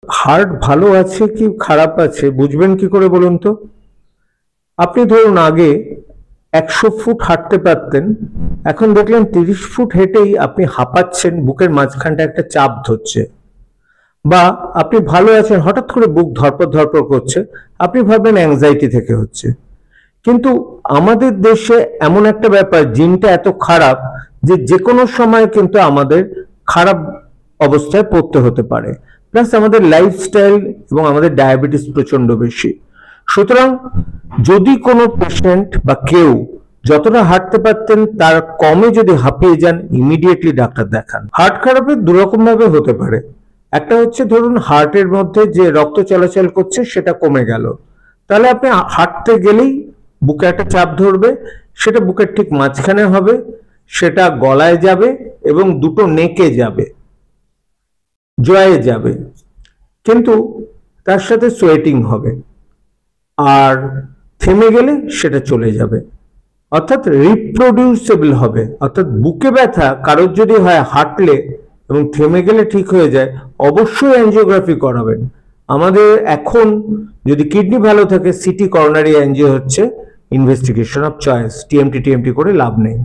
Heart ভালো আছে কি খারাপ আছে বুঝবেন কি করে বলুন তো? আপনি ধরুন আগে 100 ফুট হাঁটতে পারতেন, এখন দেখলেন 30 ফুট হেঁটেই আপনি হাঁপাচ্ছেন, বুকের মাঝখানটা একটা চাপ ধরছে। বা আপনি ভালো আছেন, হঠাৎ করে বুক ধড়পড় ধড়পড় করছে, আপনি ভাববেন অ্যাংজাইটি থেকে হচ্ছে। কিন্তু আমাদের দেশে এমন একটা ব্যাপার, জিনটা এত খারাপ যে যে কোনো সময় কিন্তু আমাদের খারাপ অবস্থায় পড়তে হতে পারে। প্লাস আমাদের লাইফস্টাইল এবং আমাদের ডায়াবেটিস প্রচন্ড বেশি। সুতরাং যদি কোনো পেশেন্ট বা কেউ যতটা হাঁটতে পারতেন তার কমে যদি হাঁপিয়ে যান, ইমিডিয়েটলি ডাক্তার দেখান। হার্ট খারাপের দুরকম ভাবে হতে পারে। একটা হচ্ছে ধরুন হার্টের মধ্যে যে রক্ত চলাচল করছে সেটা কমে গেল, তাহলে আপনি হাঁটতে গেলেই বুকে একটা চাপ ধরবে, সেটা বুকের ঠিক মাঝখানে হবে, সেটা গলায় যাবে এবং দুটো নেকে যাবে, জয়ে যাবে, কিন্তু তার সাথে সোয়েটিং হবে, আর থেমে গেলে সেটা চলে যাবে। অর্থাৎ রিপ্রোডিউসেবল হবে। অর্থাৎ বুকে ব্যথা কারোর যদি হয় হাঁটলে এবং থেমে গেলে ঠিক হয়ে যায়, অবশ্যই অ্যাঞ্জিওগ্রাফি করাবেন। আমাদের এখন যদি কিডনি ভালো থাকে, সিটি করোনারি অ্যাঞ্জিও হচ্ছে ইনভেস্টিগেশন অফ চয়েস। টিএমটি করে লাভ নেই।